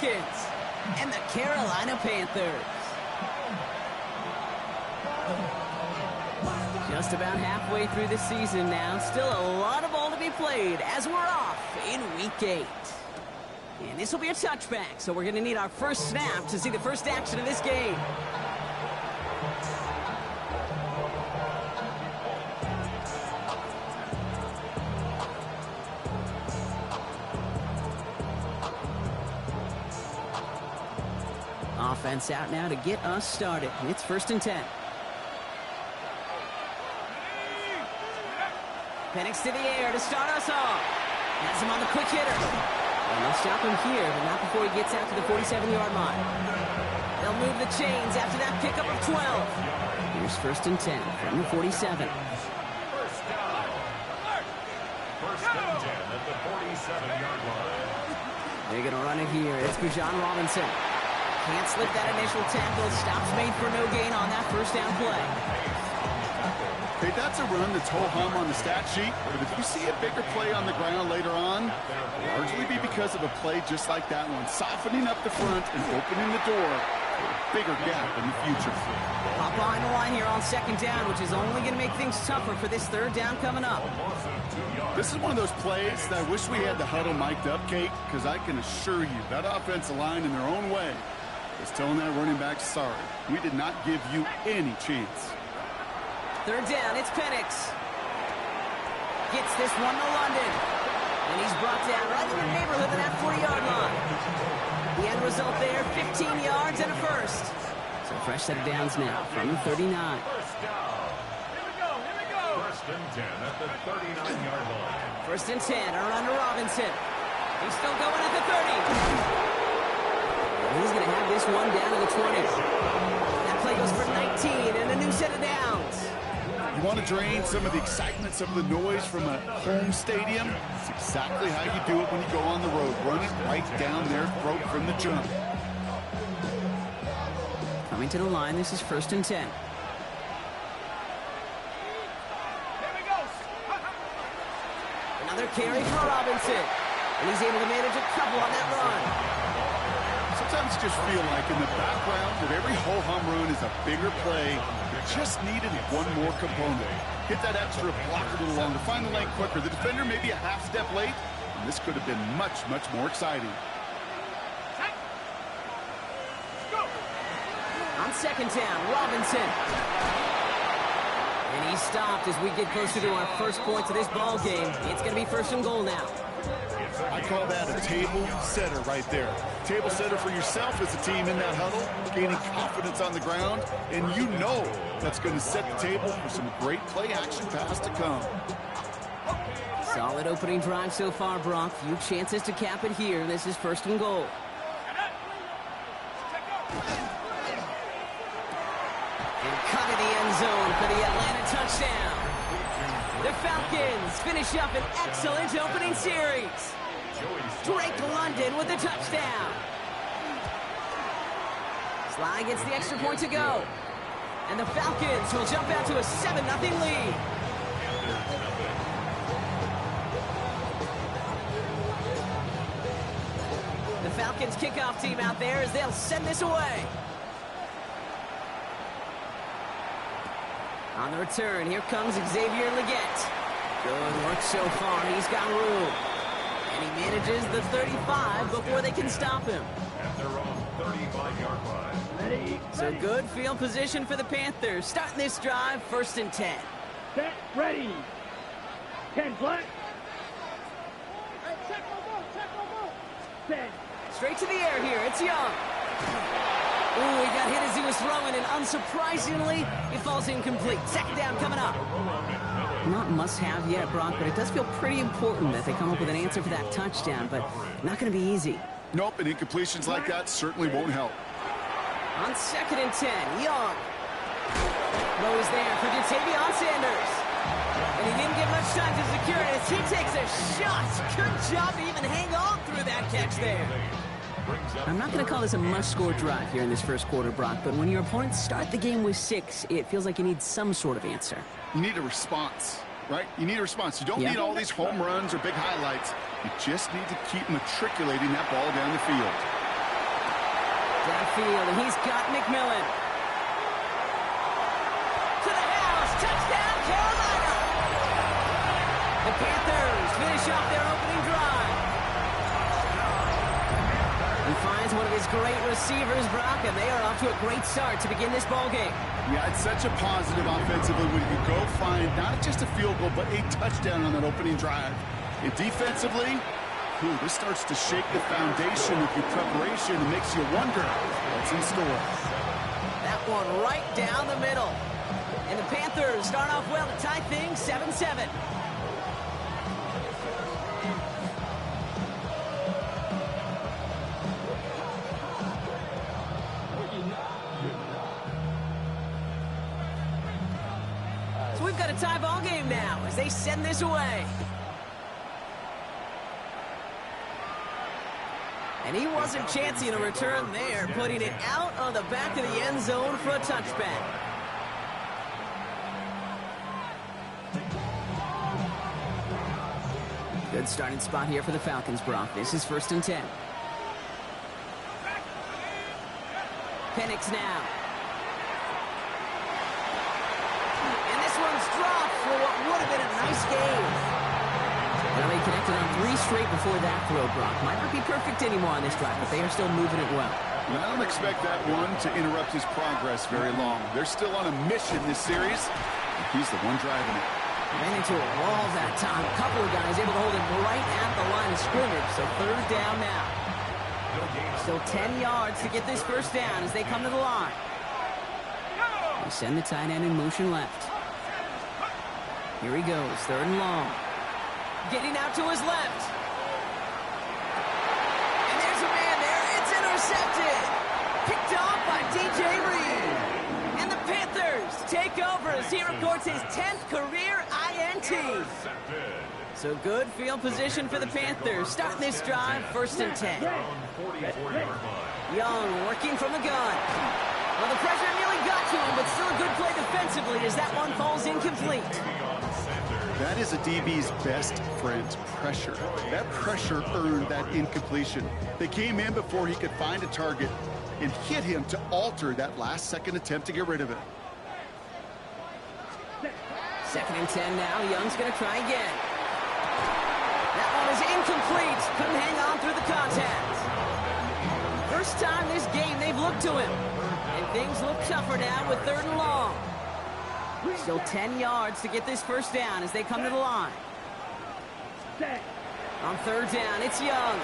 Falcons and the Carolina Panthers. Just about halfway through the season now. Still a lot of ball to be played as we're off in Week 8. And this will be a touchback, so we're going to need our first snap to see the first action of this game. Offense out now to get us started. It's 1st and 10. Penix to the air to start us off. Has him on the quick hitter. And they'll stop him here, but not before he gets out to the 47-yard line. They'll move the chains after that pickup of 12. Here's 1st and 10 from the 47. First down. 1st and 10 at the 47-yard line. They're going to run it here. It's Bijan Robinson. Can't slip that initial tackle. Stops made for no gain on that first down play. Hey, that's a run that's ho-hum on the stat sheet, but if you see a bigger play on the ground later on, it'll largely be because of a play just like that one, softening up the front and opening the door for a bigger gap in the future. Hop behind the line here on 2nd down, which is only going to make things tougher for this 3rd down coming up. This is one of those plays that I wish we had the huddle mic'd up, Kate, because I can assure you that offensive line in their own way is telling that running back, sorry, we did not give you any chance. 3rd down, it's Penix. Gets this one to London. And he's brought down right in the neighborhood of that 40-yard line. The end result there, 15 yards and a first. So fresh set of downs now from the 39. First down. Here we go. 1st and 10 at the 39-yard line. 1st and 10, a run to Robinson. He's still going at the 30. And he's going to have this one down to the 20. That play goes for 19 and a new set of downs. You want to drain some of the excitement, some of the noise from a home stadium? It's exactly how you do it when you go on the road. Run it right down their throat from the jump. Coming to the line, this is 1st and 10. Another carry for Robinson. And he's able to manage a couple on that run. Sometimes you just feel like in the background of every ho-hum run is a bigger play. Just needed one more component. Get that extra block a little longer. Find the lane quicker. The defender may be a half step late, and this could have been much, much more exciting. On 2nd down, Robinson. And he's stopped as we get closer to our first points of this ball game. It's going to be 1st and goal now. I call that a table setter right there. Table setter for yourself as a team in that huddle, gaining confidence on the ground, and you know that's going to set the table for some great play action pass to come. Solid opening drive so far, Brock. Few chances to cap it here. This is 1st and goal. And cut in the end zone for the Atlanta touchdown. The Falcons finish up an excellent opening series. Drake London with a touchdown. Sly gets the extra point to go. And the Falcons will jump out to a 7-0 lead. The Falcons kickoff team out there as they'll send this away. On the return, here comes Xavier Leggett. Good work so far. He's got room. And he manages the 35 before they can stop him. At their own 35-yard line. Ready. So good field position for the Panthers. Starting this drive, 1st and 10. Set. Ready. 10 black. Set. Straight to the air here. It's Young. Ooh, he got hit as he was throwing, and unsurprisingly, it falls incomplete. 2nd down coming up. Not must-have yet, Brock, but it does feel pretty important that they come up with an answer for that touchdown, but not going to be easy. Nope, and incompletions like that certainly won't help. On 2nd and 10, Young. Throws there for Jatavion Sanders. And he didn't get much time to secure it as he takes a shot. Good job to even hang on through that catch there. I'm not going to call this a must-score drive here in this first quarter, Brock, but when your opponents start the game with 6, it feels like you need some sort of answer. You need a response, right? You need a response. You don't need all these home runs or big highlights. You just need to keep matriculating that ball down the field. field, and he's got McMillan. To the house. Touchdown, Carolina. The Panthers finish off their opening drive. He finds one of his great receivers, Brock, and they are off to a great start to begin this ball game. Yeah, it's such a positive offensively when you go find not just a field goal, but a touchdown on that opening drive. And defensively, this starts to shake the foundation of your preparation and makes you wonder what's in store. That one right down the middle. And the Panthers start off well to tie things 7-7. So we've got a tie ball game now as they send this away. And he wasn't chancing a return there, putting it out on the back of the end zone for a touchback. Good starting spot here for the Falcons, Brock. This is 1st and 10. Penix now. And this one's dropped for what would have been a nice game. Well, they connected on 3 straight before that throw, Brock. Might not be perfect anymore on this drive, but they are still moving it well. And I don't expect that one to interrupt his progress very long. They're still on a mission this series. He's the one driving it. Ran into a wall that time. A couple of guys able to hold him right at the line of scrimmage. So 3rd down now. Still 10 yards to get this 1st down as they come to the line. They send the tight end in motion left. Here he goes, 3rd and long. Getting out to his left. And there's a man there. It's intercepted. Picked off by DJ Reed. And the Panthers take over as he records his 10th career INT. So good field position for the Panthers. Starting this drive, 1st and 10. Young working from the gun. Well, the pressure nearly got to him, but still a good play defensively as that one falls incomplete. That is a DB's best friend, pressure. That pressure earned that incompletion. They came in before he could find a target and hit him to alter that last-second attempt to get rid of it. 2nd and 10 now. Young's going to try again. That one is incomplete. Couldn't hang on through the contact. First time this game they've looked to him. And things look tougher now with 3rd and long. Still 10 yards to get this 1st down as they come to the line. On 3rd down, it's Young.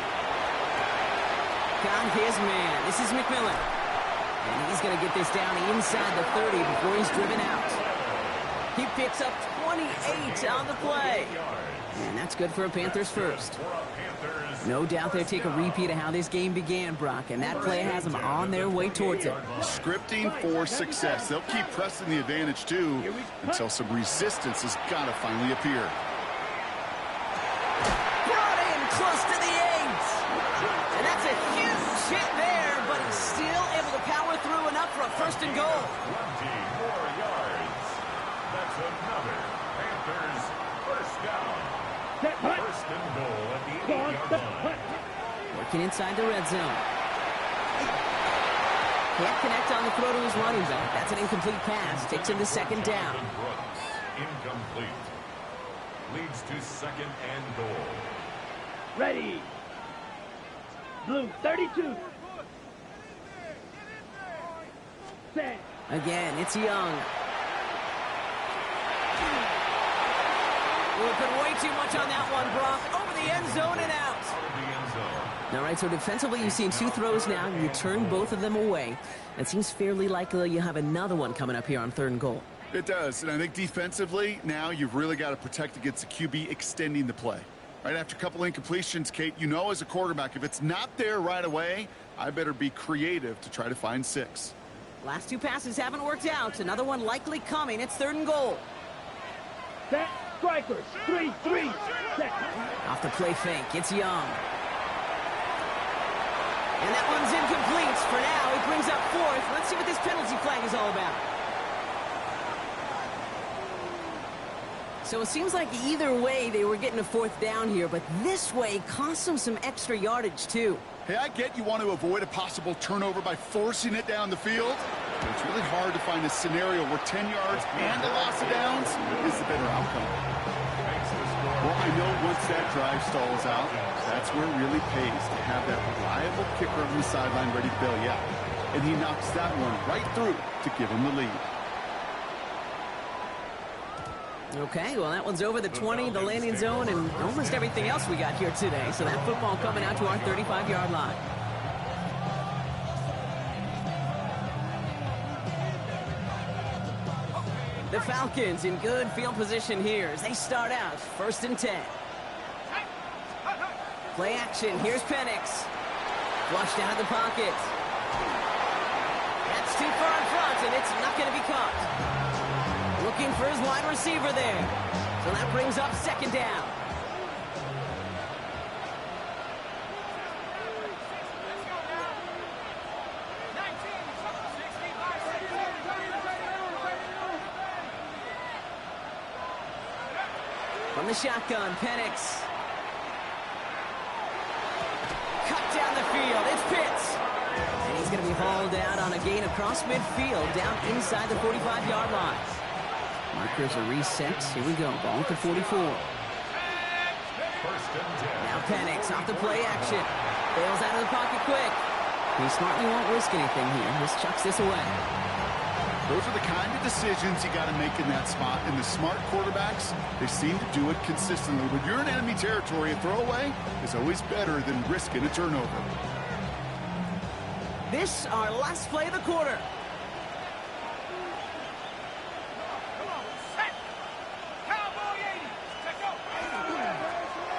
Got his man. This is McMillan. And he's going to get this down inside the 30 before he's driven out. He picks up 28 on the play. And that's good for a Panthers 1st. No doubt they'll take a repeat of how this game began, Brock, and that play has them on their way towards it. Scripting for success. They'll keep pressing the advantage, too, until some resistance has got to finally appear. Brought in close to the 8. And that's a huge hit there, but he's still able to power through enough for a 1st and goal. 20 more yards. That's another Panthers 1st down. 1st and goal at the 8-yard line. Working inside the red zone. Can't connect on the throw to his running back. That's an incomplete pass. Takes him to 2nd down. Incomplete. Leads to 2nd and goal. Ready. Blue 32. Set. Again, it's Young. We'll put way too much on that one, Brock. Over the end zone and out. All right, so defensively, you've seen 2 throws now. You turn both of them away. It seems fairly likely you have another one coming up here on 3rd and goal. It does, and I think defensively, now you've really got to protect against the QB extending the play. Right after a couple incompletions, Kate, you know as a quarterback, if it's not there right away, I better be creative to try to find 6. Last 2 passes haven't worked out. Another one likely coming. It's 3rd and goal. Set. Strikers. 3-3. Set. Off the play fake. It's Young. And that one's incomplete. For now, he brings up 4th. Let's see what this penalty flag is all about. So it seems like either way they were getting a fourth down here, but this way cost them some extra yardage too. Hey, I get you want to avoid a possible turnover by forcing it down the field, but it's really hard to find a scenario where 10 yards and a loss of downs is the better outcome. Well, I know once that drive stalls out, that's where it really pays to have that reliable kicker on the sideline ready to bail you out. And he knocks that one right through to give him the lead. Okay, well, that one's over the 20, the landing zone, and almost everything else we got here today. So that football coming out to our 35-yard line. The Falcons in good field position here as they start out 1st and 10. Play action. Here's Penix. Flushed out of the pocket. That's too far in front, and it's not going to be caught. Looking for his wide receiver there. So that brings up 2nd down. From the shotgun, Penix. Cut down the field. It's Pitts. And he's going to be hauled out on a gain across midfield down inside the 45-yard line. Markers are reset. Here we go. Ball at the 44. Now Penix off the play action. Bails out of the pocket quick. He's smart. He won't risk anything here. Just chucks this away. Those are the kind of decisions you got to make in that spot. And the smart quarterbacks, they seem to do it consistently. When you're in enemy territory, a throwaway is always better than risking a turnover. This our last play of the quarter.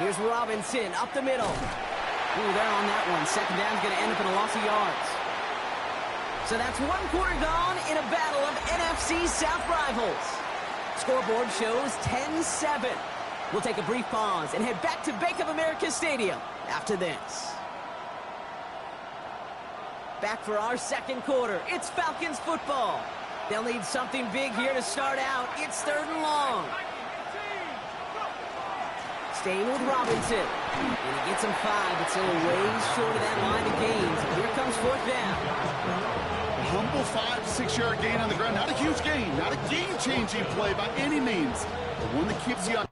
Here's Robinson up the middle. Ooh, they're on that one. 2nd down's going to end up in a loss of yards. So that's 1 quarter gone in a battle of NFC South rivals. Scoreboard shows 10-7. We'll take a brief pause and head back to Bank of America Stadium after this. Back for our 2nd quarter. It's Falcons football. They'll need something big here to start out. It's 3rd and long. Staying with Robinson. And he gets him 5, but still a ways short of that line of gains. Here comes 4th down. A humble 5 to 6 yard gain on the ground. Not a huge gain. Not a game-changing play by any means. But one that keeps you on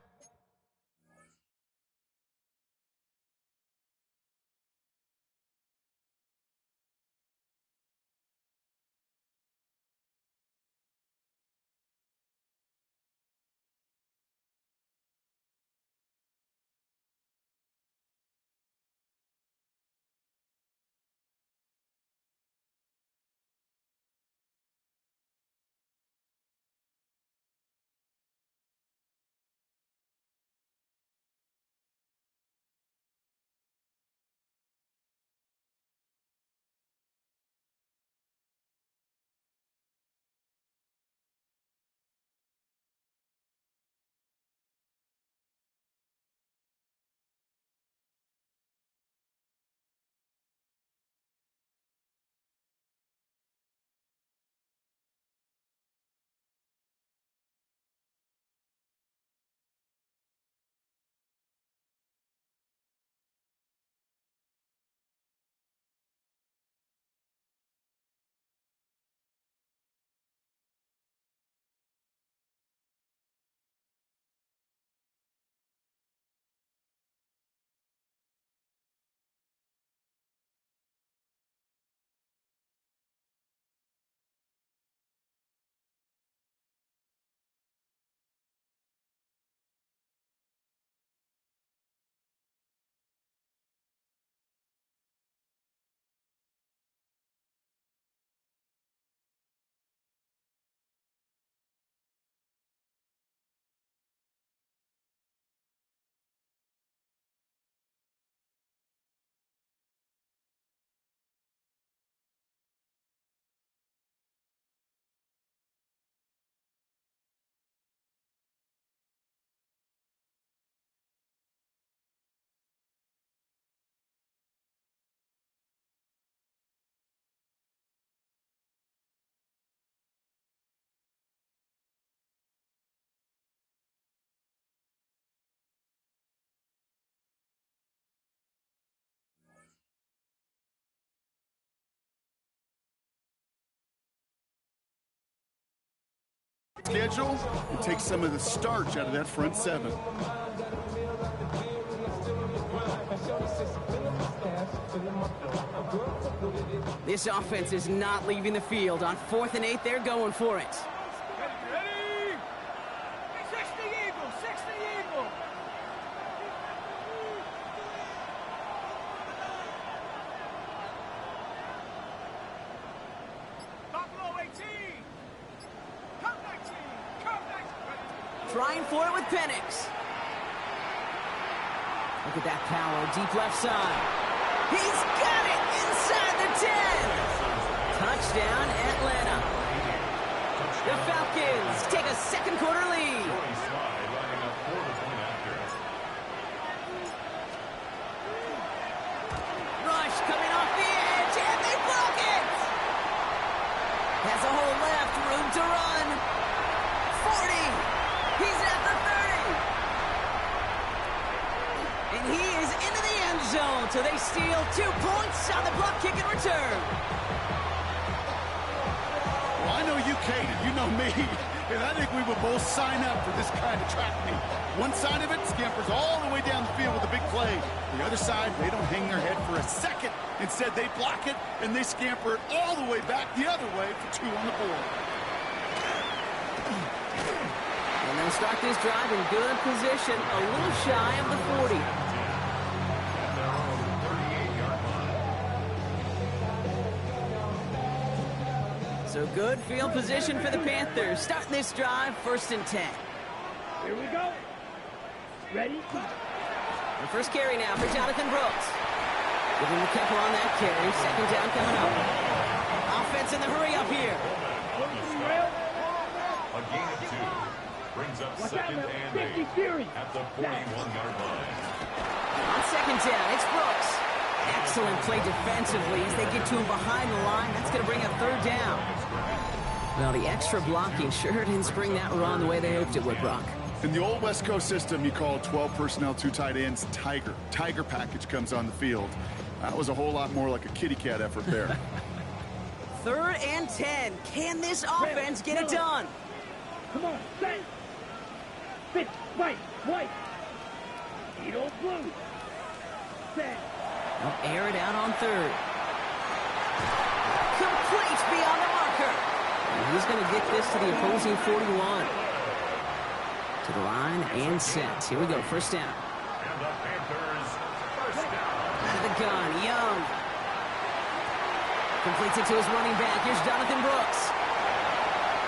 schedule and take some of the starch out of that front seven. This offense is not leaving the field. On 4th and 8, they're going for it. Ready? 60 Eagle, 60 Eagle. Buffalo 18. Come 19. Come 19. Trying for it with Penix. Look at that power, deep left side. He's got it inside the 10. Touchdown, Atlanta. The Falcons take a second quarter lead. Rush coming off the edge, and they block it. Has a hole left, room to run. 40. He's at the 30. And he is into the end zone, so they steal 2 points on the block kick and return. Well, I know you, Kate, you know me, and I think we would both sign up for this kind of track meet. One side of it scampers all the way down the field with a big play. The other side, they don't hang their head for a second. Instead, they block it, and they scamper it all the way back the other way for 2 on the board. And they'll start this drive in good position, a little shy of the 40. So good field position for the Panthers. Starting this drive, 1st and 10. Here we go. Ready? The first carry now for Jonathan Brooks. Give him a couple on that carry. Second down coming up. Offense in the hurry up here. A gain of 2 brings up second and 8 at the 41-yard line. On second down, it's Brooks. Excellent play defensively as they get to him behind the line. That's going to bring up 3rd down. Well, the extra blocking sure didn't spring that run the way they hoped it would, Brock. In the old West Coast system, you call 12 personnel, 2 tight ends, Tiger. Tiger package comes on the field. That was a whole lot more like a kitty cat effort there. 3rd and 10. Can this offense get it done? Come on, set. Fit, white. Eagle blue. Set. They'll air it out on 3rd. Complete beyond the marker. And he's going to get this to the opposing 41. To the line and set. Here we go, 1st down. And the Panthers, 1st down. Out of the gun, Young. Completes it to his running back. Here's Jonathan Brooks.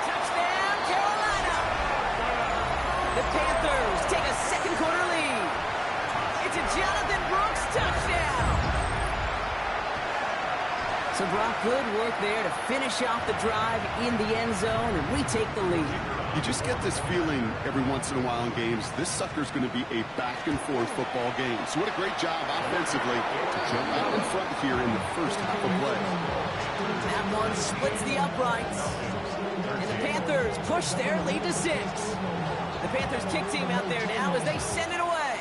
Touchdown, Carolina. The Panthers take a second quarter lead. It's a Jonathan Brooks touchdown. So, Brock, good work there to finish off the drive in the end zone, and we take the lead. You just get this feeling every once in a while in games, this sucker's going to be a back-and-forth football game. So what a great job offensively to jump out in front here in the first half of play. That one splits the uprights. And the Panthers push their lead to 6. The Panthers kick team out there now as they send it away.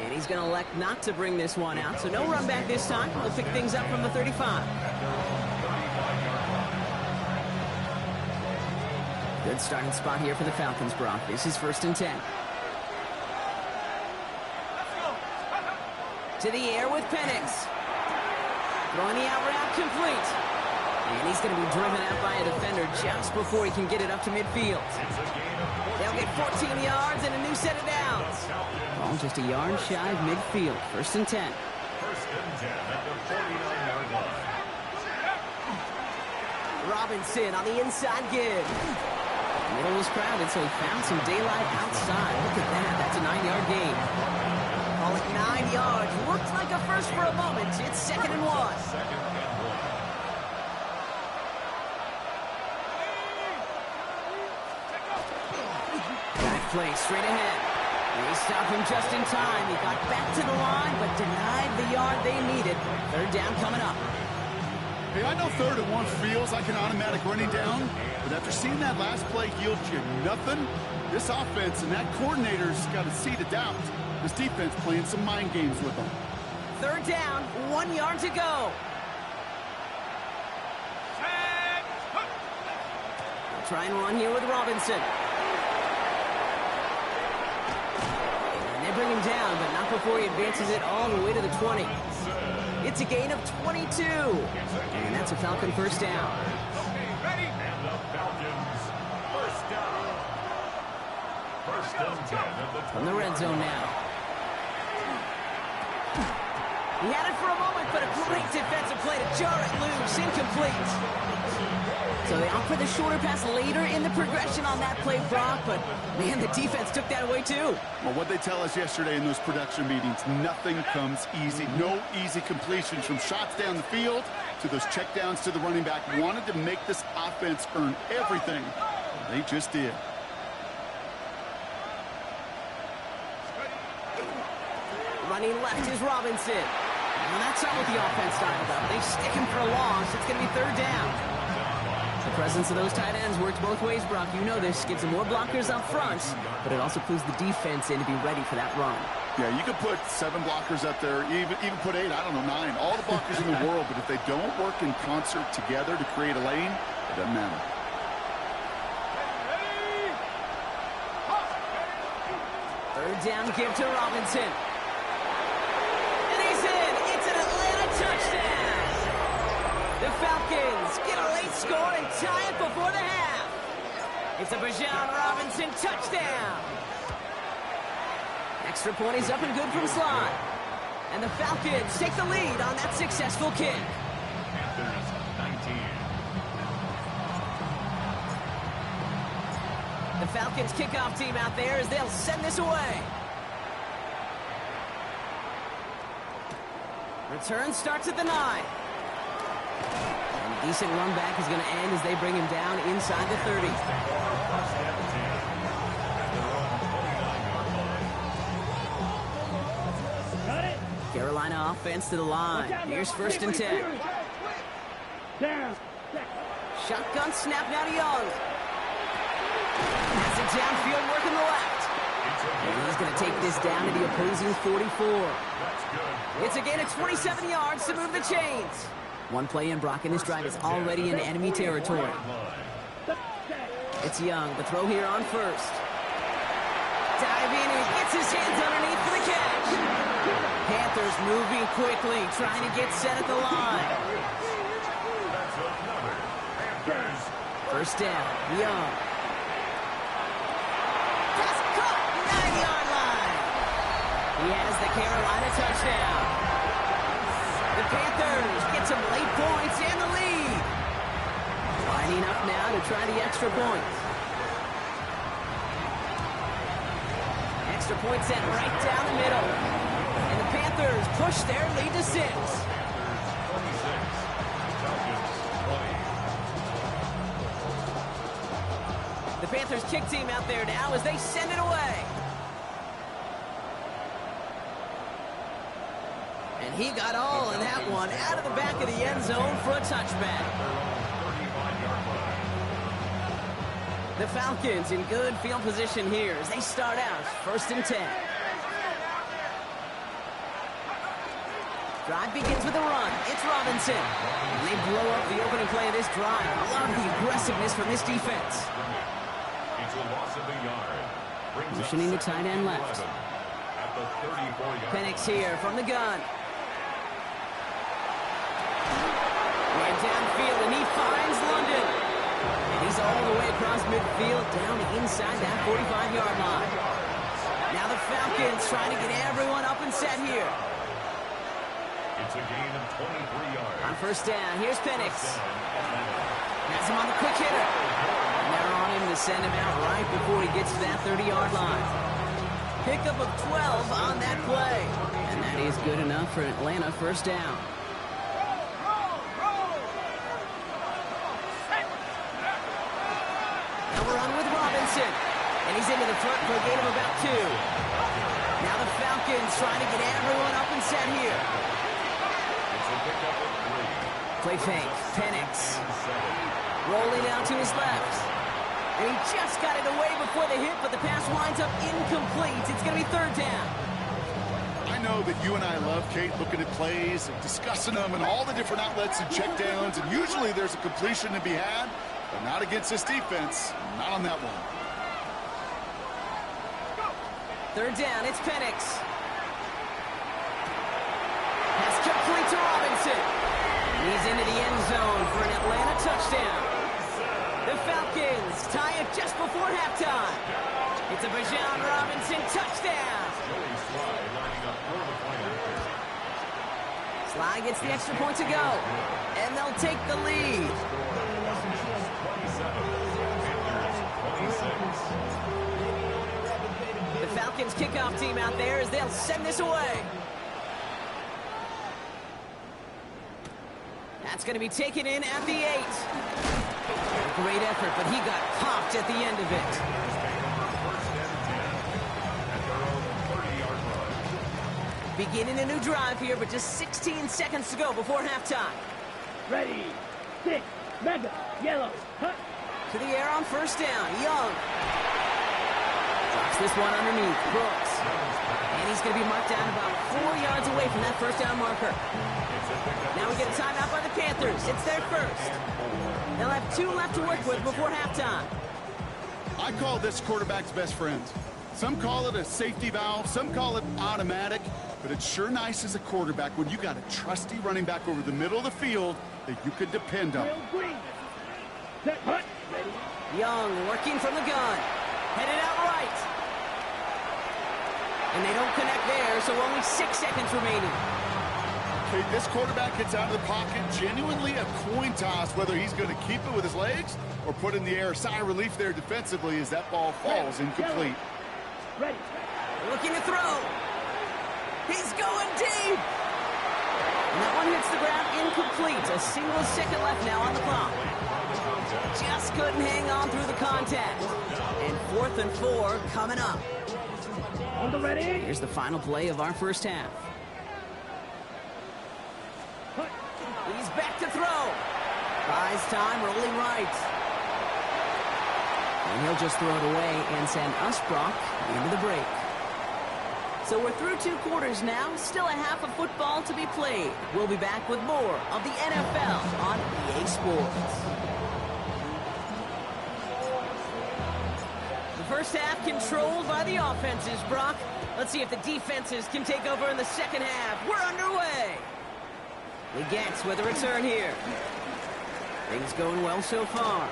And he's going to elect not to bring this one out. So no run back this time. We'll pick things up from the 35. Good starting spot here for the Falcons, Brock. This is 1st and 10. To the air with Penix. Throwing the out route complete. And he's going to be driven out by a defender just before he can get it up to midfield. They'll get 14 yards and a new set of downs. Ball just a yard shy of midfield. 1st and 10. 1st and 10 at the 49-yard line. Robinson on the inside give. The middle was crowded, so he found some daylight outside. Look at that. That's a 9-yard gain. Call it 9 yards. Looked like a first for a moment. It's 2nd and 1. Back play straight ahead. They stopped him just in time. He got back to the line, but denied the yard they needed. 3rd down coming up. Hey, I know 3rd and 1 feels like an automatic running down, but after seeing that last play yield you nothing, this offense and that coordinator's got a seed of doubt. This defense playing some mind games with them. 3rd down, 1 yard to go. Set. Try and run here with Robinson. And they bring him down, but not before he advances it all the way to the 20. It's a gain of 22. And that's a Falcon first down. Ready? And the Falcons first down. First and 10 at the 20. From the red zone now. He had it for a moment, but a great defensive play to jar it loose. Incomplete. So they opt for the shorter pass later in the progression on that play, Brock, but man, the defense took that away too. Well, what they tell us yesterday in those production meetings, nothing comes easy. No easy completions from shots down the field to those checkdowns to the running back. Wanted to make this offense earn everything. They just did. Running left is Robinson. Well, that's not what the offense dialed up. They stick him for a loss. It's going to be third down. The presence of those tight ends works both ways, Brock. You know this. Gives them more blockers up front, but it also clues the defense in to be ready for that run. Yeah, you could put 7 blockers up there, even put 8, I don't know, 9. All the blockers in the world, but if they don't work in concert together to create a lane, it doesn't matter. Third down give to Robinson. And he's in. It's an Atlanta touchdown. The Falcons get a late score and tie it before the half. It's a Bijan Robinson touchdown. Extra point is up and good from slot. And the Falcons take the lead on that successful kick. Panthers 19. The Falcons kickoff team out there as they'll send this away. Return starts at the 9. And a decent run back is going to end as they bring him down inside the 30. Carolina offense to the line. Here's first and 10. Down. Shotgun snap now to Young. Has it downfield working the left. And he's going to take this down to the opposing 44. It's a gain of 27 yards to move the chains. One play in, Brock, and this drive is already in enemy territory. It's Young, the throw here on first. Diving, and he gets his hands underneath for the catch. Panthers moving quickly, trying to get set at the line. First down, Young. Pass caught, 9-yard line. He has the Carolina touchdown. The Panthers get some late points and the lead. Lining up now to try the extra point. Extra point set right down the middle. And the Panthers push their lead to 6. The Panthers kick team out there now as they send it away. And he got all of that one out of the back of the end zone for a touchback. The Falcons in good field position here as they start out first and 10. Drive begins with a run. It's Robinson. And they blow up the opening play of this drive. Love the aggressiveness from this defense. Motioning the tight end left. Penix here from the gun. Ran downfield, and he finds London. And he's all the way across midfield, down inside that 45-yard line. Now the Falcons trying to get everyone up and set here. It's a gain of 23 yards. On first down, here's Penix. Has him on the quick hitter. And they're on him to send him out right before he gets to that 30-yard line. Pickup of 12 on that play. And that is good enough for Atlanta first down. Now we're on with Robinson. And he's into the front for a gain of about 2. Now the Falcons trying to get everyone up and set here. Play fake. Penix. Rolling out to his left. And he just got it away before the hit, but the pass winds up incomplete. It's going to be third down. I know that you and I love, Kate, looking at plays and discussing them and all the different outlets and checkdowns, and usually there's a completion to be had. But not against this defense. Not on that one. Third down, it's Penix. Pass complete to Robinson. He's into the end zone for an Atlanta touchdown. The Falcons tie it just before halftime. It's a Bijan Robinson touchdown. Sly gets the extra point to go, and they'll take the lead. The Falcons kickoff team out there as they'll send this away. That's going to be taken in at the 8. Great effort, but he got popped at the end of it. Beginning a new drive here, but just 16 seconds to go before halftime. Ready, 6, mega, yellow, hut. To the air on first down, Young. Drops this one underneath, Brooks. And he's going to be marked down about 4 yards away from that first down marker. Now we get a timeout by the Panthers. It's their first. They'll have 2 left to work with before halftime. I call this quarterback's best friend. Some call it a safety valve, some call it automatic, but it's sure nice as a quarterback when you got a trusty running back over the middle of the field that you could depend on. Young working from the gun. Headed out right. And they don't connect there, so only 6 seconds remaining. Okay, this quarterback gets out of the pocket, genuinely a coin toss, whether he's going to keep it with his legs or put in the air. Sigh of relief there defensively as that ball falls incomplete. Ready. Looking to throw. He's going deep. And that one hits the ground incomplete. A single second left now on the clock. Just couldn't hang on through the contact. And 4th and 4 coming up. On the ready. Here's the final play of our first half. He's back to throw. Buys time, rolling right. And he'll just throw it away and send us, Brock, into the break. So we're through 2 quarters now. Still a half of football to be played. We'll be back with more of the NFL on EA Sports. The first half controlled by the offenses, Brock. Let's see if the defenses can take over in the second half. We're underway. Leggett with a return here. Things going well so far.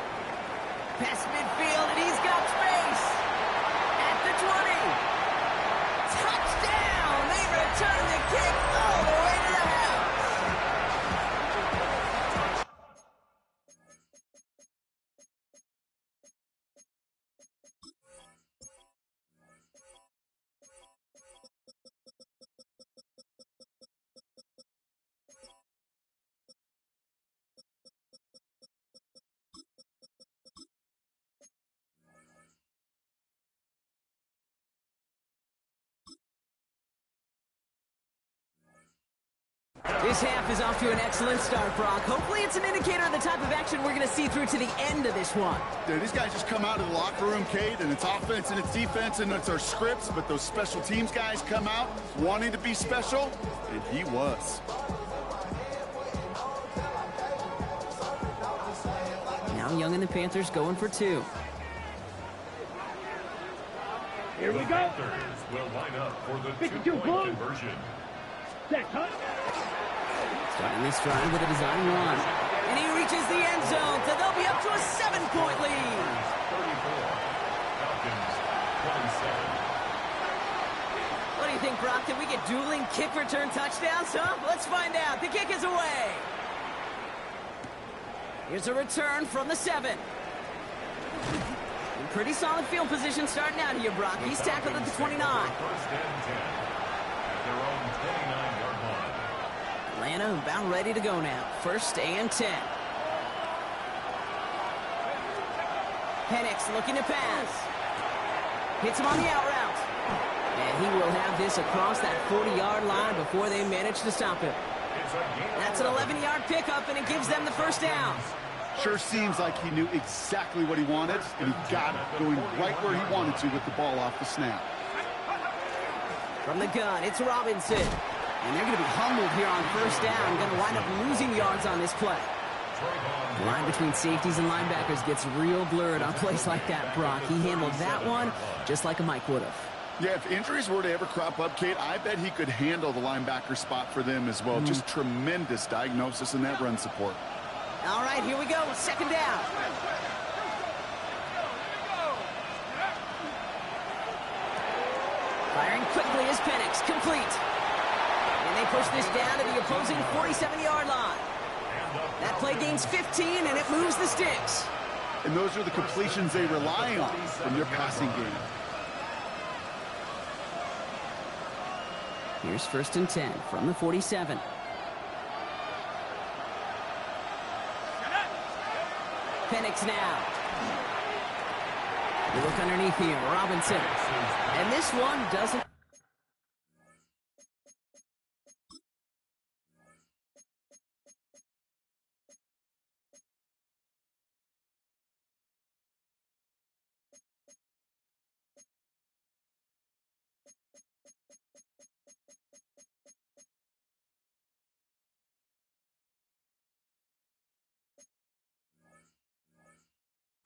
Past midfield, and he's got space. At the 20. Touchdown! They return the kick all the way to the house. This half is off to an excellent start, Brock. Hopefully it's an indicator of the type of action we're going to see through to the end of this one. Dude, these guys just come out of the locker room, Kate, and it's offense and it's defense and it's our scripts, but those special teams guys come out wanting to be special, and he was. Now Young and the Panthers going for 2. Here we go. Panthers will line up for the 2-point conversion. Starting this drive with a design run. And he reaches the end zone, so they'll be up to a 7-point lead. 34. Falcons 27. What do you think, Brock? Can we get dueling kick return touchdowns, huh? Let's find out. The kick is away. Here's a return from the 7. In pretty solid field position starting out here, Brock. He's tackled at the 29. First and 10 at their own 29-yard line. Atlanta about ready to go now. First and 10. Penix looking to pass. Hits him on the out route. And he will have this across that 40-yard line before they manage to stop him. That's an 11-yard pickup, and it gives them the first down. Sure seems like he knew exactly what he wanted, and he got it, going right where he wanted to with the ball off the snap. From the gun, it's Robinson. And they're going to be humbled here on first down. Going to wind up losing yards on this play. The line between safeties and linebackers gets real blurred on plays like that, Brock. He handled that one just like a Mike would have. Yeah, if injuries were to ever crop up, Kate, I bet he could handle the linebacker spot for them as well. Just tremendous diagnosis in that run support. All right, here we go. Second down. Firing quickly is Penix. Complete. And they push this down to the opposing 47-yard line. That play gains 15, and it moves the sticks. And those are the completions they rely on in their passing game. Here's 1st and 10 from the 47. Penix now. You look underneath here, Robinson. And this one doesn't.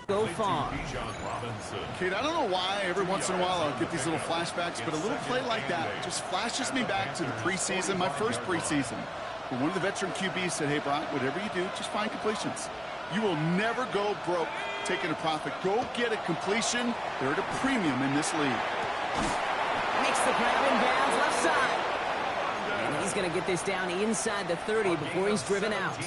Go far. Kate, I don't know why every once in a while I'll get these little flashbacks, but a little play like that just flashes me back to the preseason, my first preseason. When one of the veteran QBs said, hey, Brock, whatever you do, just find completions. You will never go broke taking a profit. Go get a completion. They're at a premium in this league. Makes the grab in bounds left side. And he's going to get this down inside the 30 before he's driven out.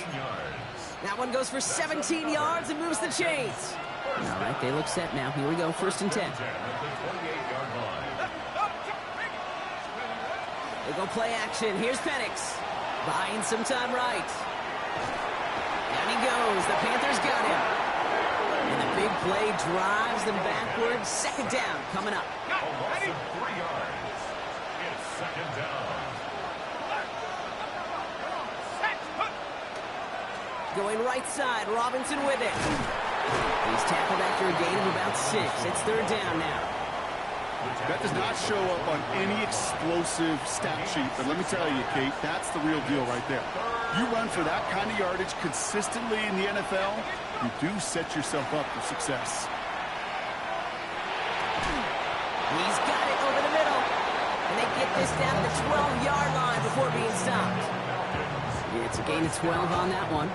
That one goes for 17 yards and moves the chains. All right, they look set now. Here we go, 1st and 10. They go play action. Here's Penix. Buying some time right. Down he goes. The Panthers got him. And the big play drives them backwards. 2nd down coming up. Almost 3 yards. It's 2nd down. Going right side, Robinson with it. He's tackled after a gain of about 6. It's 3rd down now. That does not show up on any explosive stat sheet, but let me tell you, Kate, that's the real deal right there. You run for that kind of yardage consistently in the NFL, you do set yourself up for success. He's got it over the middle. And they get this down to the 12-yard line before being stopped. It's a gain of 12 on that one.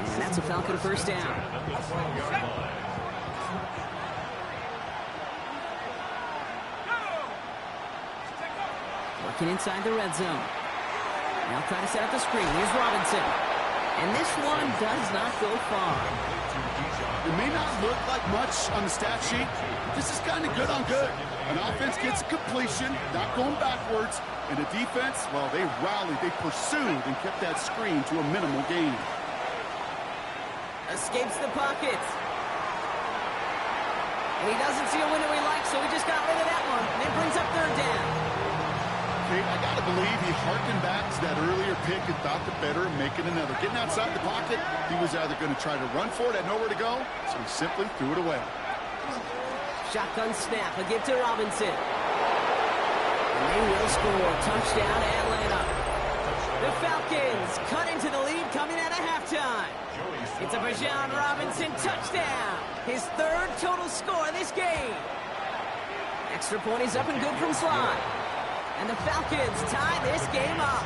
And that's a Falcon 1st down. Working inside the red zone. Now try to set up the screen. Here's Robinson. And this one does not go far. It may not look like much on the stat sheet, but this is kind of good on good. An offense gets a completion, not going backwards, and the defense, well, they rallied, they pursued, and kept that screen to a minimal gain. Escapes the pocket. And he doesn't see a window he likes, so he just got rid of that one. And it brings up 3rd down. Kate, I got to believe he harkened back to that earlier pick and thought the better of making another. Getting outside the pocket, he was either going to try to run for it, had nowhere to go, so he simply threw it away. Shotgun snap, a give to Robinson. And they will score. Touchdown, Atlanta. The Falcons cut into the lead coming out of halftime. It's a Bijan Robinson touchdown. His 3rd total score this game. Extra point is up and good from Slide. And the Falcons tie this game up.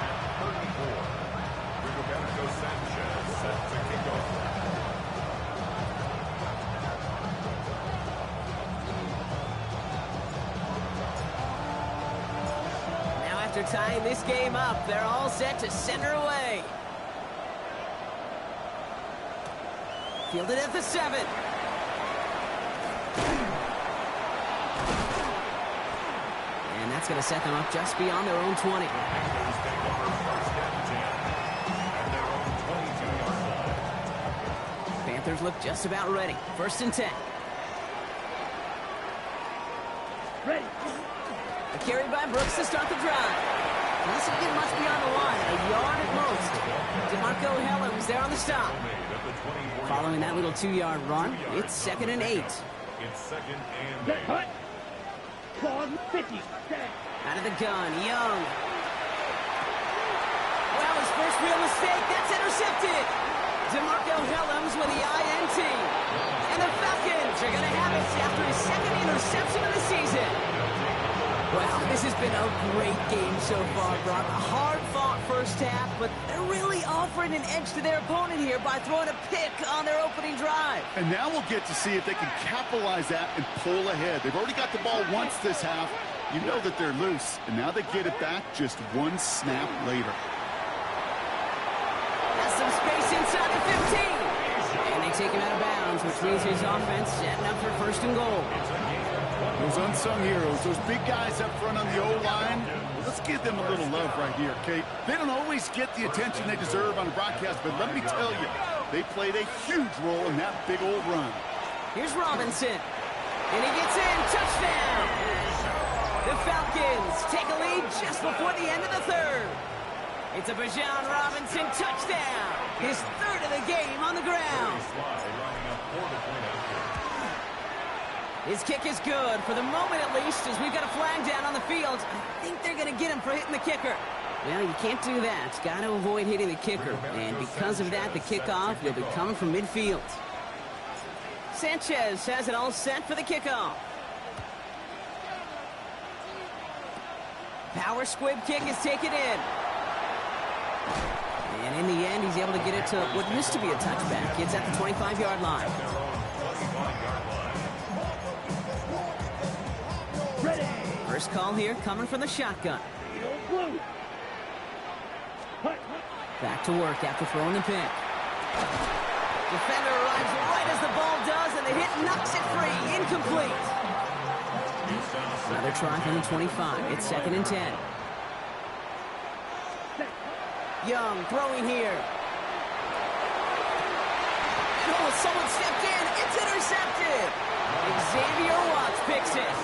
Now after tying this game up, they're all set to center away. Fielded at the 7. And that's going to set them up just beyond their own 20. Panthers look just about ready. 1st and 10. Ready. A carry by Brooks to start the drive. Doesn't get much beyond the line, a yard at most. DeMarco Helms there on the stop. Following that little 2-yard run, it's 2nd and 8. It's 2nd and 8. Set, hut. Ball 50. Set. Out of the gun, Young. Well, his first real mistake, that's intercepted. DeMarco Hellams with the INT. And the Falcons are going to have it after his second interception of the season. Well, this has been a great game so far, Brock. A hard-fought first half, but they're really offering an edge to their opponent here by throwing a pick on their opening drive. And now we'll get to see if they can capitalize that and pull ahead. They've already got the ball once this half. You know that they're loose, and now they get it back just one snap later. Has some space inside the 15. And they take him out of bounds, which means his offense setting up for first and goal. Those unsung heroes, those big guys up front on the O-line, let's give them a little love right here, Kate. They don't always get the attention they deserve on the broadcast, but let me tell you, they played a huge role in that big old run. Here's Robinson. And he gets in. Touchdown! The Falcons take a lead just before the end of the third. It's a Bijan Robinson touchdown. His third of the game on the ground. His kick is good, for the moment at least, as we've got a flag down on the field. I think they're going to get him for hitting the kicker. Well, you can't do that. Got to avoid hitting the kicker. And because of that, the kickoff will be coming from midfield. Sanchez has it all set for the kickoff. Power squib kick is taken in. And in the end, he's able to get it to what used to be a touchback. It's at the 25-yard line. First call here coming from the shotgun. Back to work after throwing the pick. Defender arrives right as the ball does, and the hit knocks it free. Incomplete. Another try from the 25. It's 2nd and 10. Young throwing here. Oh, someone stepped in. It's intercepted. Xavier Watts picks it.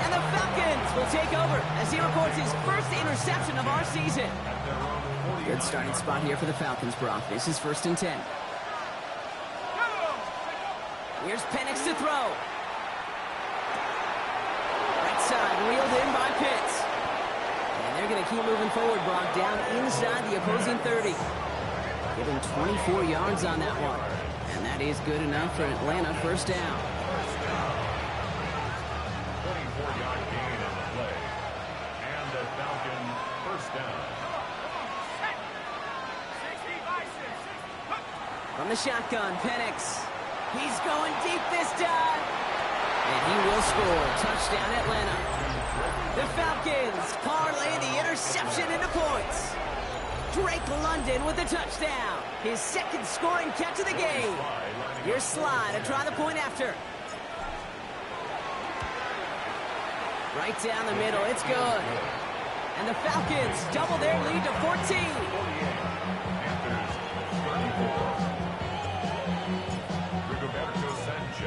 And the Falcons will take over as he records his first interception of our season. Good starting spot here for the Falcons, Brock. This is 1st and 10. Here's Penix to throw. Right side, reeled in by Pitts. And they're going to keep moving forward, Brock, down inside the opposing 30. Given 24 yards on that one. And that is good enough for Atlanta. First down. 24-yard gain on the play. And the Falcon first down. From the shotgun, Penix. He's going deep this time. And he will score. Touchdown, Atlanta. The Falcons parlay the interception into points. Drake London with the touchdown. His second scoring catch of the game. Here's Sly to try the point after. Right down the middle. It's good. And the Falcons double their lead to 14.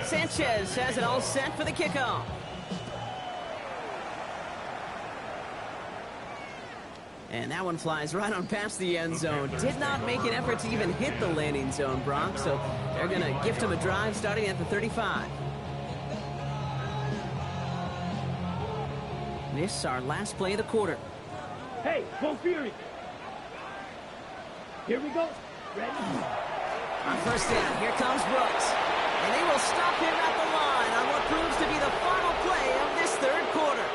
Sanchez has it all set for the kickoff. And that one flies right on past the end zone. Did not make an effort to even hit the landing zone, Brock. So they're going to gift him a drive starting at the 35. This is our last play of the quarter. Hey, go Fury. Here we go. Ready? On first down, here comes Brooks. And they will stop him at the line on what proves to be the final play of this third quarter.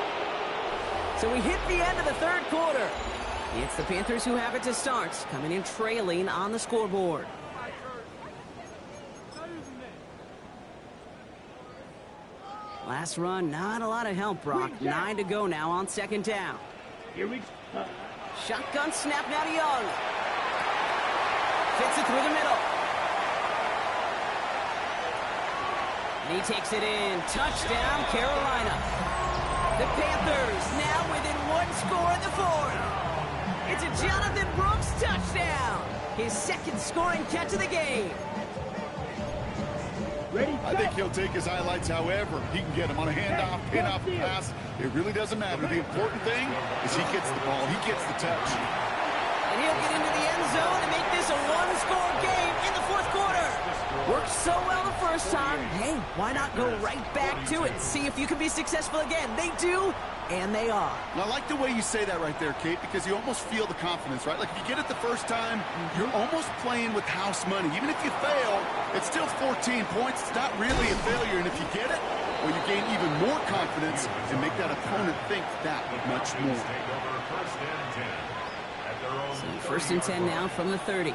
So we hit the end of the third quarter. It's the Panthers who have it to start, coming in trailing on the scoreboard. Last run, not a lot of help, Brock. 9 to go now on second down. Here we go. Shotgun snap now to Young. Fits it through the middle. And he takes it in. Touchdown, Carolina. The Panthers now within one score in the fourth. It's a Jonathan Brooks touchdown. His second scoring catch of the game. Ready, I think he'll take his highlights however he can get them on a handoff, pin-off, pass. It really doesn't matter. The important thing is he gets the ball. He gets the touch. And he'll get into the end zone and make this a one-score game in the fourth quarter. Worked so well the first time. Hey, why not go right back to it? See if you can be successful again. They do, And they are. And I like the way you say that right there, Kate, because you almost feel the confidence, right? Like if you get it the first time, you're almost playing with house money. Even if you fail, it's still 14 points. It's not really a failure. And if you get it, well, you gain even more confidence and make that opponent think that much more. So first and 10 now from the 30.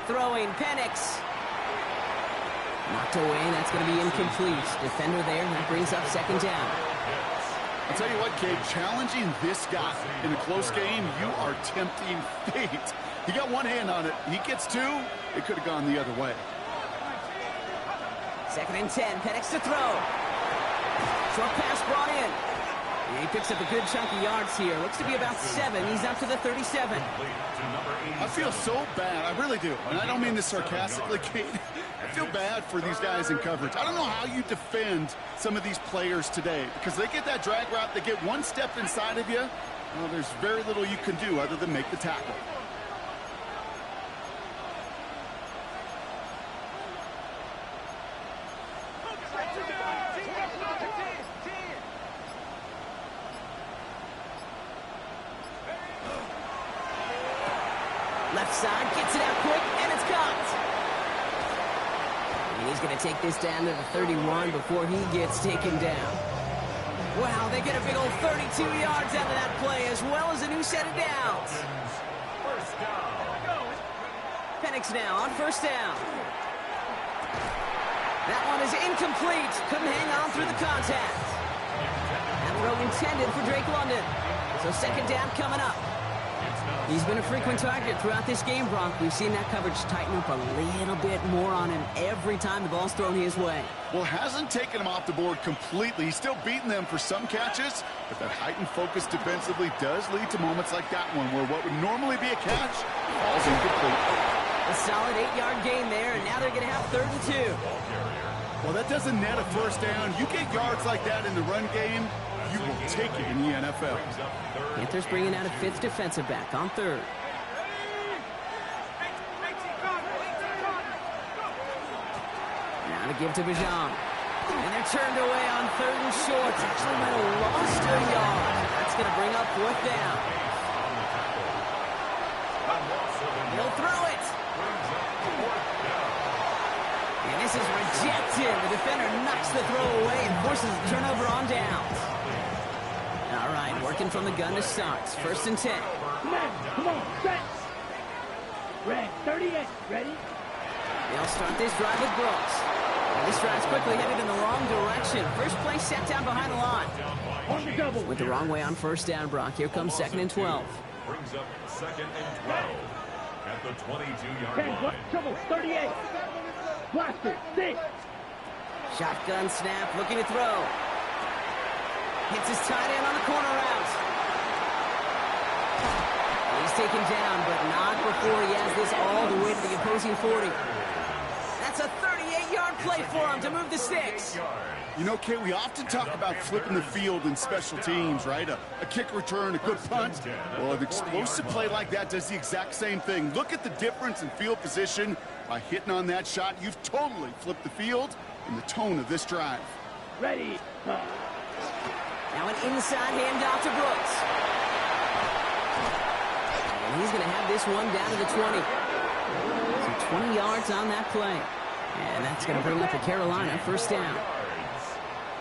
Throwing, Penix. Knocked away, that's going to be incomplete. Defender there, that brings up second down. I'll tell you what, Kate, challenging this guy in a close game, you are tempting fate. He got one hand on it. He gets two. It could have gone the other way. Second and 10, Penix to throw. Short pass brought in. And he picks up a good chunk of yards here. Looks to be about 7. He's up to the 37. I feel so bad. I really do. And I don't mean this sarcastically, Kate. I feel bad for these guys in coverage. I don't know how you defend some of these players today because they get that drag route, they get one step inside of you. Well, there's very little you can do other than make the tackle. Left side, gets it out quick, and it's caught. And he's going to take this down to the 31 before he gets taken down. Wow, they get a big old 32 yards out of that play, as well as a new set of downs. First down. Penix now on first down. That one is incomplete. Couldn't hang on through the contact. That throw intended for Drake London. So second down coming up. He's been a frequent target throughout this game, Brock. We've seen that coverage tighten up a little bit more on him every time the ball's thrown his way. Well, hasn't taken him off the board completely. He's still beating them for some catches, but that heightened focus defensively does lead to moments like that one where what would normally be a catch falls incomplete. A solid 8-yard gain there, and now they're going to have 3rd and 2. Well, that doesn't net a first down. You get yards like that in the run game, you will take it in the NFL. Panthers bringing out a 5th defensive back on 3rd. Now to give to Bijan. And they're turned away on 3rd and short. Actually might have lost a yard. That's going to bring up 4th down. He'll throw it. And this is rejected. The defender knocks the throw away and forces the turnover on downs. All right, working from the gun to start. 1st and 10. Come on, set. Red, 38, ready? They'll start this drive with Brooks. And this drive's quickly headed in the wrong direction. First play set down behind the line. On the double. Went the wrong way on first down, Brock. Here comes 2nd and 12. Brings up 2nd and 12 at the 22-yard line. Trouble, 38. Blaster, 6. Shotgun snap, looking to throw. Hits his tight end on the corner route. He's taken down, but not before he has this all the way to the opposing 40. That's a 38-yard play for him to move the sticks. You know, Kate, we often talk about flipping the field in special teams, right? A kick return, a good punt. Well, an explosive play like that does the exact same thing. Look at the difference in field position. By hitting on that shot, you've totally flipped the field and the tone of this drive. Ready. Now an inside handoff to Brooks. And he's going to have this one down to the 20. So 20 yards on that play. And that's going to bring up the Carolina first down.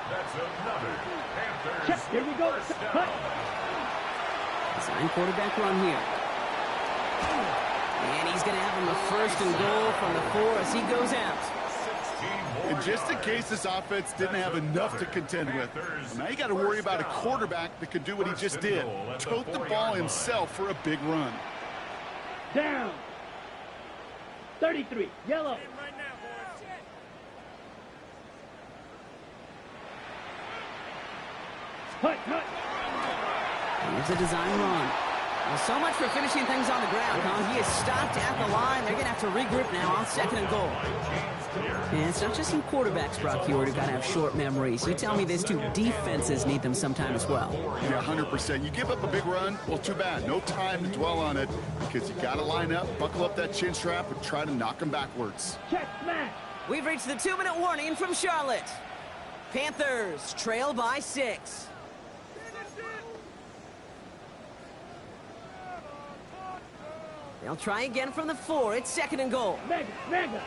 That's another Panthers. Check, here we go. Cut. Design quarterback run here. And he's going to have him a 1st and goal from the 4 as he goes out. And just in case this offense didn't have enough to contend with, now you got to worry about a quarterback that could do what he just did. Tote the ball himself for a big run. Down. 33, yellow. Hut. Here's a design run. Well, so much for finishing things on the ground, huh? He is stopped at the line. They're going to have to regroup now on 2nd and goal. And it's not just some quarterbacks, Brock Hewitt, who got to have short memories. You tell me these two defenses need them sometime as well. Yeah, 100%. You give up a big run, well, too bad. No time to dwell on it because you got to line up, buckle up that chin strap, and try to knock them backwards. Check smash. We've reached the 2-minute warning from Charlotte. Panthers trail by 6. They'll try again from the 4. It's 2nd and goal. Mega.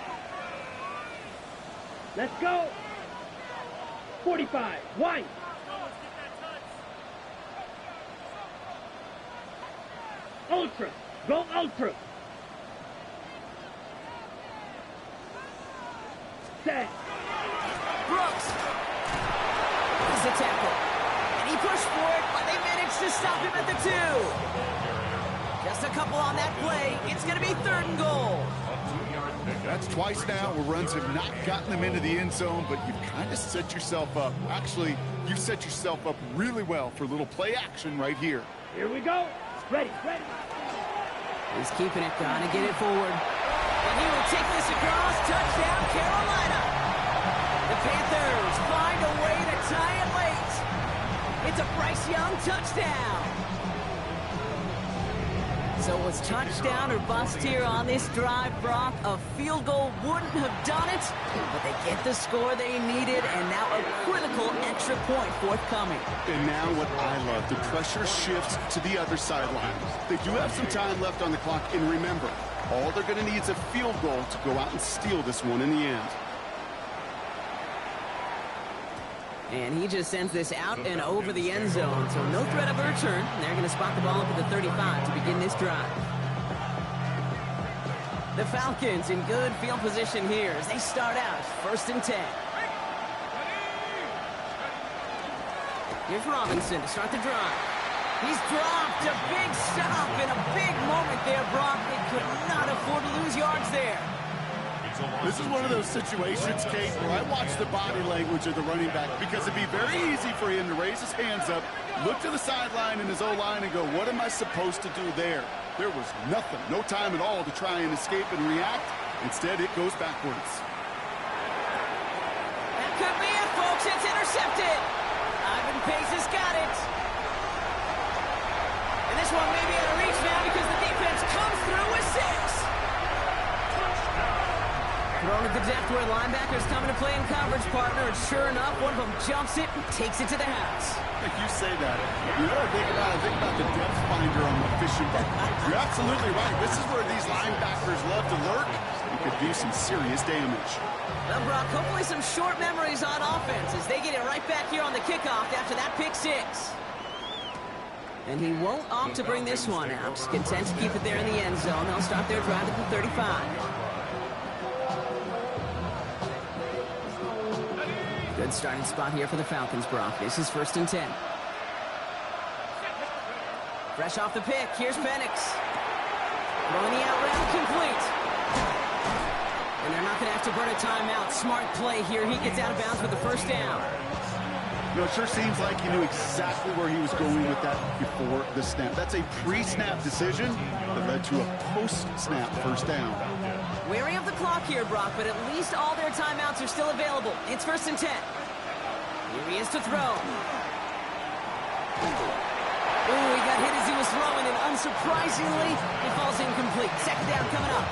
Let's go. 45. White. Ultra. Go ultra. Set. Brooks. He's a tackle. And he pushed for it, but they managed to stop him at the 2. Just a couple on that play. It's going to be 3rd and goal. That's twice now where runs have not gotten them into the end zone, but you've kind of set yourself up. Actually, you've set yourself up really well for a little play action right here. Here we go. Ready. He's keeping it, trying to get it forward. And he will take this across. Touchdown, Carolina. The Panthers find a way to tie it late. It's a Bryce Young touchdown. So it was touchdown or bust here on this drive, Brock. A field goal wouldn't have done it, but they get the score they needed, and now a critical extra point forthcoming. And now what I love, the pressure shifts to the other sideline. They do have some time left on the clock, and remember, all they're going to need is a field goal to go out and steal this one in the end. And he just sends this out and over the end zone, so no threat of a return. They're going to spot the ball up at the 35 to begin this drive. The Falcons in good field position here as they start out 1st and 10. Here's Robinson to start the drive. He's dropped a big stop in a big moment there, Brock. They could not afford to lose yards there. This is one of those situations, Kate, where I watch the body language of the running back because it'd be very easy for him to raise his hands up, look to the sideline in his O-line and go, what am I supposed to do there? There was nothing, no time at all to try and escape and react. Instead, it goes backwards. That could be it, folks. It's intercepted. Ivan Pace has got it. And this one may be out of reach now because the defense comes through with 6. Thrown at the depth where linebackers coming to play in coverage, partner, and sure enough, one of them jumps it and takes it to the house. You say that. You know what I think about the depth finder on the fishing bucket. You're absolutely right. This is where these linebackers love to lurk and could do some serious damage. Well, Brock, hopefully some short memories on offense as they get it right back here on the kickoff after that pick 6. And he won't opt to bring this one out. Content to keep it there in the end zone. They'll start their drive at the 35. Good starting spot here for the Falcons, Brock. This is 1st and 10. Fresh off the pick, here's Penix. Throwing the out route complete. And they're not going to have to burn a timeout. Smart play here. He gets out of bounds with the 1st down. You know, it sure seems like he knew exactly where he was going with that before the snap. That's a pre-snap decision that led to a post-snap 1st down. Wary of the clock here, Brock, but at least all their timeouts are still available. It's 1st and 10. Here he is to throw. Ooh, he got hit as he was throwing, and unsurprisingly, it falls incomplete. 2nd down coming up.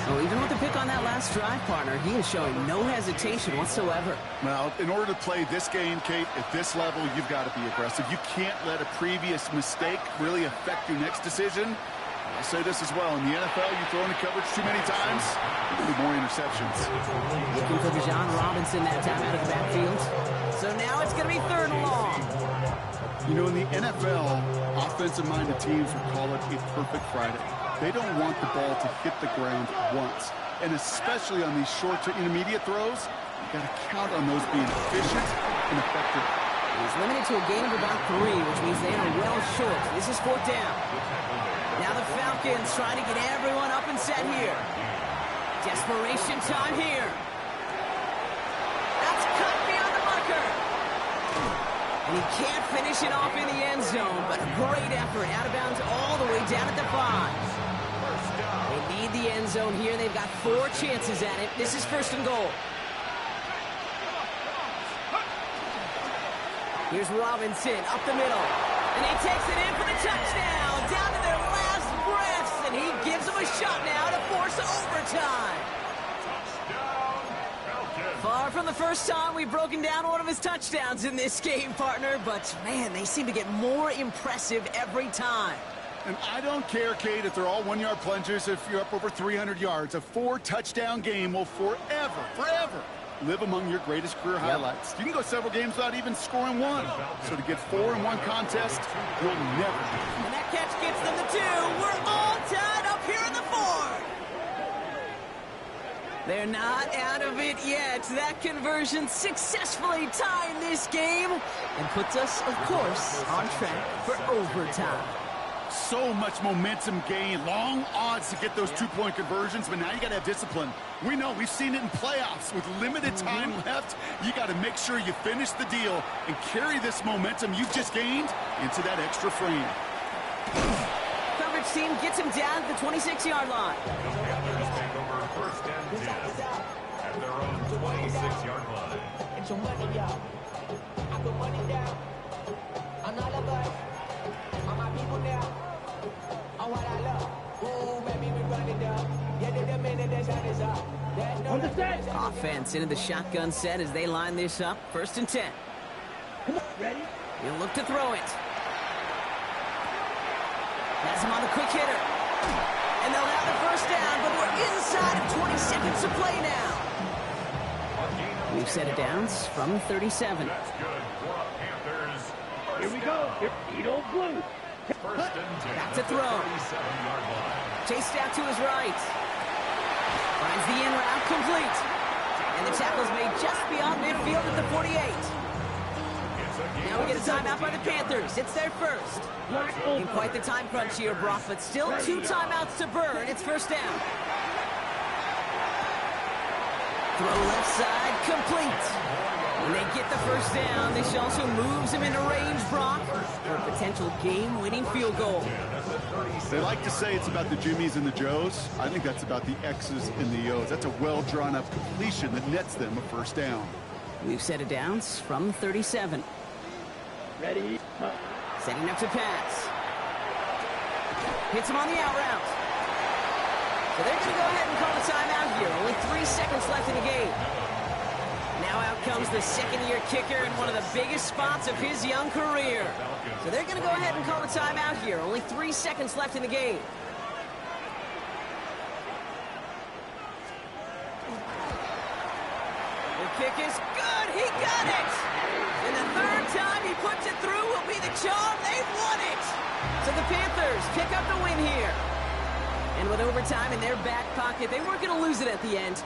Oh, even with the pick on that last drive, partner, he is showing no hesitation whatsoever. Well, in order to play this game, Kate, at this level, you've got to be aggressive. You can't let a previous mistake really affect your next decision. I'll say this as well. In the NFL, you throw into coverage too many times, you'll do more interceptions. Looking for Bijan Robinson that time out of the backfield. So now it's going to be 3rd and long. You know, in the NFL, offensive-minded teams would call it a perfect Friday. They don't want the ball to hit the ground once. And especially on these short to intermediate throws, you've got to count on those being efficient and effective. He's limited to a gain of about 3, which means they are well short. This is 4th down. Now the Falcons trying to get everyone up and set here. Desperation time here. That's cut beyond the marker. And he can't finish it off in the end zone, but a great effort. Out of bounds all the way down at the 5. They need the end zone here. They've got 4 chances at it. This is 1st and goal. Here's Robinson up the middle. And he takes it in for the touchdown. Down to their last breaths. And he gives them a shot now to force overtime. Far from the first time we've broken down one of his touchdowns in this game, partner. But, man, they seem to get more impressive every time. And I don't care, Kate, if they're all 1-yard plungers, if you're up over 300 yards. A 4-touchdown game will forever live among your greatest career highlights. You can go several games without even scoring 1. So to get 4 in one contest, you'll never do. And that catch gets them the 2. We're all tied up here in the 4th. They're not out of it yet. That conversion successfully tied this game and puts us, of course, on track for overtime. So much momentum gain, long odds to get those 2-point conversions, but now you got to have discipline. We know, we've seen it in playoffs. With limited time left, you got to make sure you finish the deal and carry this momentum you've just gained into that extra frame. Coverage team gets him down to the 26-yard line. Panthers take over 1st and 10 at their own 26-yard line. It's your money, y'all. I put money down on all of us, on my people now, on what I love. Ooh, baby, we run it up. Yeah, the minute the sun is up. Understand? Offense into the shotgun set as they line this up. 1st and 10. Come on, ready? He'll look to throw it. Has him on the quick hitter. And they'll have the 1st down, but we're inside of 20 seconds to play now. We've set it down from 37. That's good for the Panthers. Here we go. Eat old blue. 1st and 10 Back to throw. 37-yard line. Chased out to his right. Finds the in route complete. And the tackle's made just beyond midfield at the 48. Now we get a timeout by the Panthers. It's their 1st. In quite the time crunch here, Brock, but still 2 timeouts to burn. It's 1st down. Throw left side, complete. When they get the 1st down, this also moves him into range, Brock, for a potential game-winning field goal. They like to say it's about the Jimmies and the Joes. I think that's about the X's and the O's. That's a well-drawn-up completion that nets them a 1st down. We've set it down from 37. Ready? Setting up to pass. Hits him on the out route. So they're going to go ahead and call a timeout here. Only 3 seconds left in the game. Now out comes the 2nd-year kicker in one of the biggest spots of his young career. So they're going to go ahead and call a timeout here. Only 3 seconds left in the game. The kick is good. He got it. And the 3rd time he puts it through will be the charm. They've won it. So the Panthers pick up the win here. And with overtime in their back pocket, they weren't going to lose it at the end.